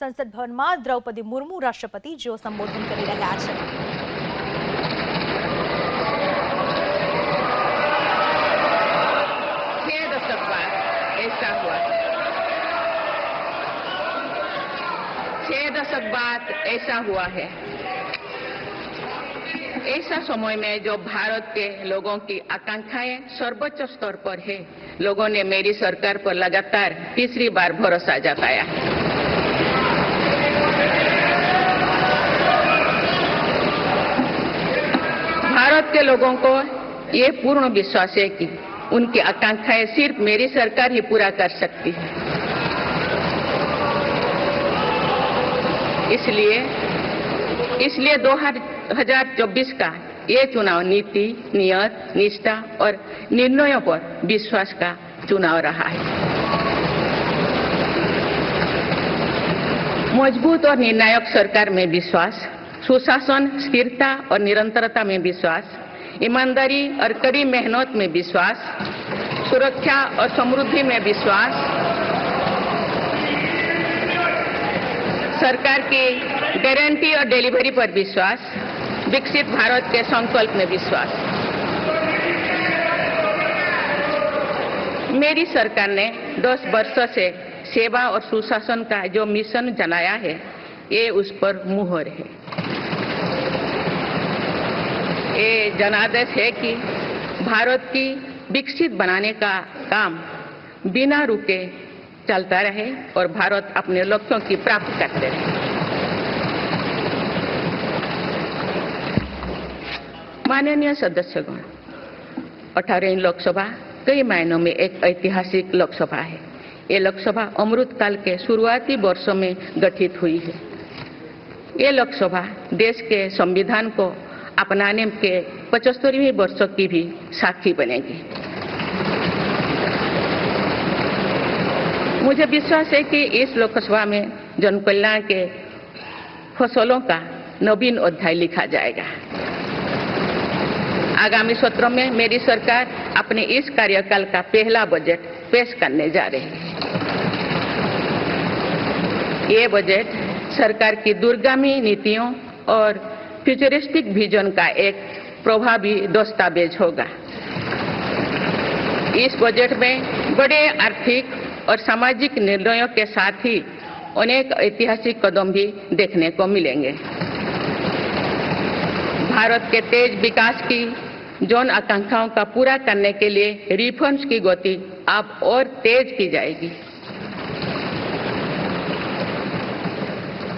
સંસદ ભવનમાં દ્રૌપદી મુર્મુ રાષ્ટ્રપતિજીઓ સંબોધન કરી રહ્યા છે। छह दशक बाद ऐसा हुआ है। ऐसा समय में जो भारत के लोगों की आकांक्षाएं सर्वोच्च स्तर पर है, लोगों ने मेरी सरकार पर लगातार तीसरी बार भरोसा जताया है। भारत के लोगों को ये पूर्ण विश्वास है कि उनकी आकांक्षाएं सिर्फ मेरी सरकार ही पूरा कर सकती है। इसलिए 2024 का ये चुनाव नीति, नियत, निष्ठा और निर्णयों पर विश्वास का चुनाव रहा है। मजबूत और निर्णायक सरकार में विश्वास, सुशासन, स्थिरता और निरंतरता में विश्वास, ईमानदारी और कड़ी मेहनत में विश्वास, सुरक्षा और समृद्धि में विश्वास, सरकार की गारंटी और डिलीवरी पर विश्वास, विकसित भारत के संकल्प में विश्वास। मेरी सरकार ने 10 वर्षों से सेवा और सुशासन का जो मिशन जनाया है, ये उस पर मुहर है। ये जनादेश है कि भारत की विकसित बनाने का काम बिना रुके चलता रहे और भारत अपने लक्ष्यों की प्राप्ति करते रहे। माननीय सदस्यगण, 18वीं लोकसभा कई मायनों में एक ऐतिहासिक लोकसभा है। ये लोकसभा अमृतकाल के शुरुआती वर्षों में गठित हुई है। ये लोकसभा देश के संविधान को अपनाने के 75वीं वर्षों की भी साक्षी बनेगी। मुझे विश्वास है कि इस लोकसभा में जन कल्याण के फसलों का नवीन अध्याय लिखा जाएगा। आगामी सत्र में मेरी सरकार अपने इस कार्यकाल का पहला बजट पेश करने जा रही है। ये बजट सरकार की दूरगामी नीतियों और फ्यूचरिस्टिक विजन का एक प्रभावी दस्तावेज होगा। इस बजट में बड़े आर्थिक और सामाजिक निर्णयों के साथ ही अनेक ऐतिहासिक कदम भी देखने को मिलेंगे। भारत के तेज विकास की जन आकांक्षाओं का पूरा करने के लिए रिफॉर्म्स की गति अब और तेज की जाएगी।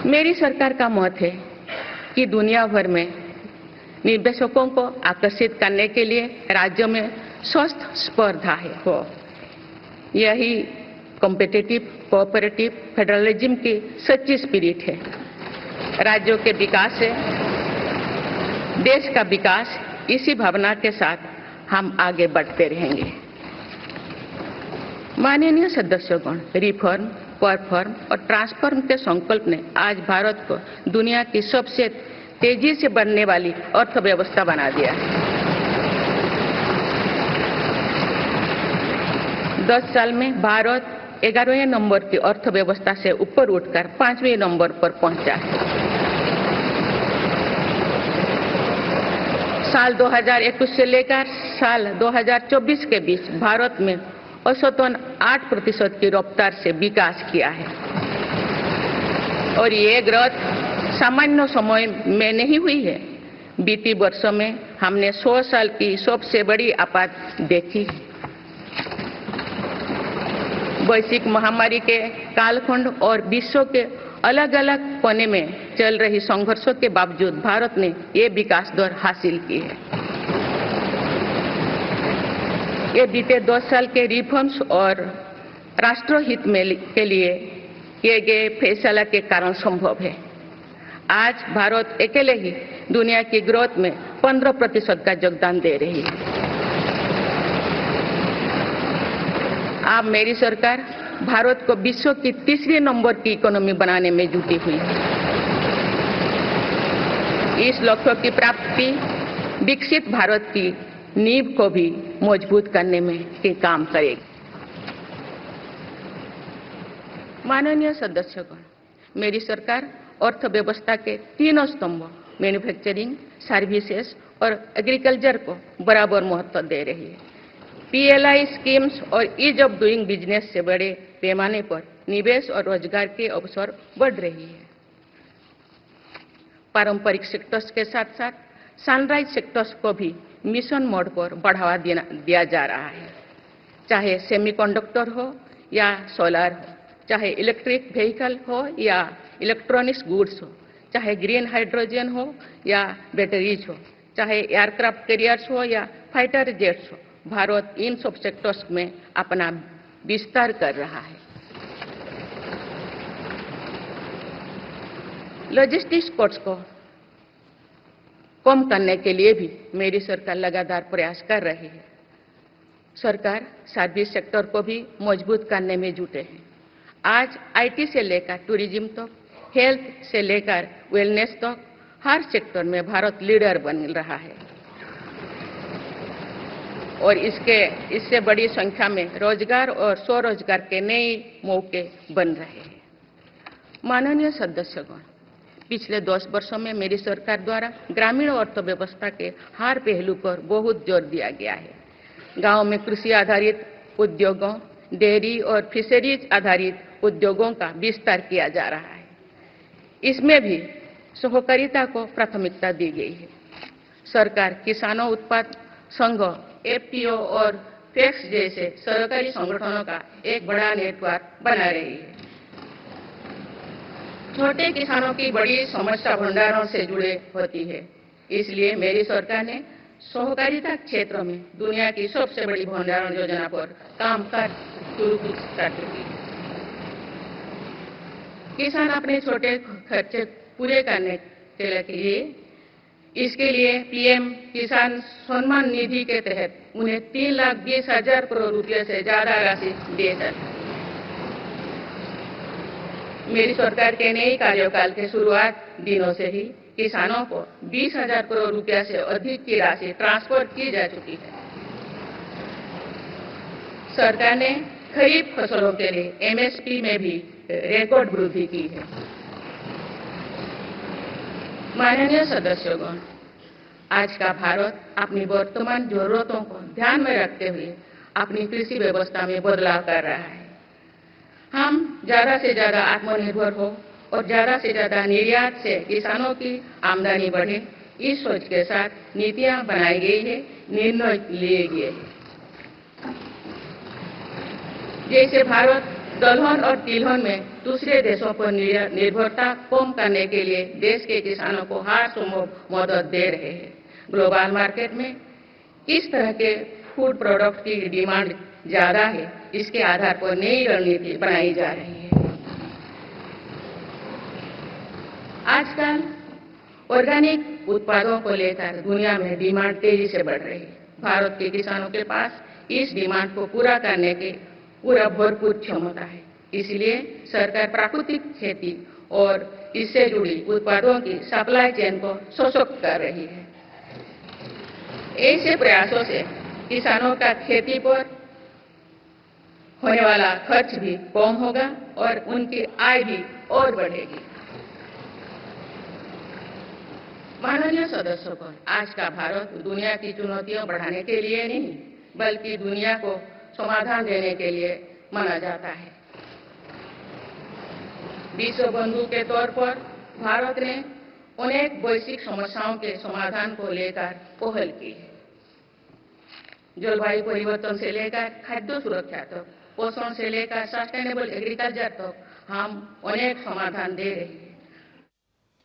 मेरी सरकार का मत है कि दुनिया भर में निवेशकों को आकर्षित करने के लिए राज्यों में स्वस्थ स्पर्धा हो। यही कॉम्पिटिटिव कोऑपरेटिव फेडरलिज्म की सच्ची स्पिरिट है। राज्यों के विकास से देश का विकास, इसी भावना के साथ हम आगे बढ़ते रहेंगे। माननीय सदस्यगण, रिफॉर्म, परफॉर्म और ट्रांसफॉर्म के संकल्प ने आज भारत को दुनिया की सबसे तेजी से बढ़ने वाली अर्थव्यवस्था बना दिया है। 10 साल में भारत 11वें नंबर की अर्थव्यवस्था से ऊपर उठकर 5वें नंबर पर पहुंचा है। साल 2021 से लेकर साल 2024 के बीच भारत में औसतन 8% की रफ्तार से विकास किया है। और ये ग्रोथ सामान्य समय में नहीं हुई है। बीती वर्षों में हमने 100 साल की सबसे बड़ी आपात देखी। वैश्विक महामारी के कालखंड और विश्व के अलग अलग कोने में चल रही संघर्षों के बावजूद भारत ने ये विकास दर हासिल की है। ये बीते 10 साल के रिफॉर्म्स और राष्ट्रहित में के लिए किए गए फैसला के कारण संभव है। आज भारत अकेले ही दुनिया की ग्रोथ में 15% का योगदान दे रही है। अब मेरी सरकार भारत को विश्व की 3रे नंबर की इकोनॉमी बनाने में जुटी हुई है। इस लक्ष्य की प्राप्ति विकसित भारत की नींव को भी मजबूत करने में के काम करेगी। माननीय सदस्यगण, मेरी सरकार अर्थव्यवस्था के तीनों स्तंभों मैन्युफैक्चरिंग, सर्विसेज और एग्रीकल्चर को बराबर महत्व दे रही है। पीएलआई स्कीम्स और ईज ऑफ डूइंग बिजनेस से बड़े पैमाने पर निवेश और रोजगार के अवसर बढ़ रही है। पारंपरिक सेक्टर्स के साथ साथ सनराइज सेक्टर्स को भी मिशन मोड पर बढ़ावा दिया जा रहा है, चाहे सेमीकंडक्टर हो या सोलर हो, चाहे इलेक्ट्रिक व्हीकल हो या इलेक्ट्रॉनिक्स गुड्स हो, चाहे ग्रीन हाइड्रोजन हो या बैटरीज हो, चाहे एयरक्राफ्ट कैरियर्स हो या फाइटर जेट्स हो, भारत इन सब सेक्टर्स में अपना विस्तार कर रहा है। लॉजिस्टिक्स कॉस्ट को कम करने के लिए भी मेरी सरकार लगातार प्रयास कर रही है। सरकार सर्विस सेक्टर को भी मजबूत करने में जुटे हैं। आज आईटी से लेकर टूरिज्म तक, हेल्थ से लेकर वेलनेस तक हर सेक्टर में भारत लीडर बन रहा है और इससे बड़ी संख्या में रोजगार और स्वरोजगार के नए मौके बन रहे हैं। माननीय सदस्यगण, पिछले 10 वर्षों में मेरी सरकार द्वारा ग्रामीण अर्थव्यवस्था के हर पहलू पर बहुत जोर दिया गया है। गांव में कृषि आधारित उद्योगों, डेयरी और फिशरीज आधारित उद्योगों का विस्तार किया जा रहा है। इसमें भी सहकारिता को प्राथमिकता दी गई है। सरकार किसानों उत्पाद संघ, एफपीओ और फैक्स जैसे सरकारी संगठनों का एक बड़ा नेटवर्क बना रही है। छोटे किसानों की बड़ी समस्या भंडारों से जुड़े होती है, इसलिए मेरी सरकार ने सहकारिता क्षेत्र में दुनिया की सबसे बड़ी भंडारण योजना पर काम कर शुरू कर चुकी है। किसान अपने छोटे खर्चे पूरे करने के लिए इसके लिए पीएम किसान सम्मान निधि के तहत उन्हें 3,20,000 करोड़ रुपये से ज्यादा राशि दी जाती है। मेरी सरकार के नए कार्यकाल के शुरुआत दिनों से ही किसानों को 20,000 करोड़ रुपया से अधिक की राशि ट्रांसफर की जा चुकी है। सरकार ने खरीफ फसलों के लिए एमएसपी में भी रिकॉर्ड वृद्धि की है। माननीय सदस्यगण, आज का भारत अपनी वर्तमान जरूरतों को ध्यान में रखते हुए अपनी कृषि व्यवस्था में बदलाव कर रहा है। हम ज्यादा से ज्यादा आत्मनिर्भर हो और ज्यादा से ज्यादा निर्यात से किसानों की आमदनी बढ़े, इस सोच के साथ नीतियां बनाई गई है, निर्णय लिए गए हैं। जैसे भारत दलहन और तिलहन में दूसरे देशों पर निर्भरता कम करने के लिए देश के किसानों को हर संभव मदद दे रहे हैं। ग्लोबल मार्केट में किस तरह के फूड प्रोडक्ट की डिमांड ज्यादा है, इसके आधार पर नई रणनीति बनाई जा रही है। आजकल ऑर्गेनिक उत्पादों को लेकर दुनिया में डिमांड तेजी से बढ़ रही है। भारत के किसानों के पास इस डिमांड को पूरा करने की भरपूर क्षमता है, इसलिए सरकार प्राकृतिक खेती और इससे जुड़ी उत्पादों की सप्लाई चेन को सशक्त कर रही है। ऐसे प्रयासों से किसानों का खेती पर होने वाला खर्च भी कम होगा और उनकी आय भी और बढ़ेगी। माननीय सदस्यों, आज का भारत दुनिया की चुनौतियां बढ़ाने के लिए नहीं बल्कि दुनिया को समाधान देने के लिए माना जाता है। विश्व बंधु के तौर पर भारत ने अनेक वैश्विक समस्याओं के समाधान को लेकर पहल की है। जलवायु परिवर्तन से लेकर खाद्य सुरक्षा तक, पोषण से लेकर सस्टेनेबल एग्रीकल्चर तक हम अनेक समाधान दे रहे हैं।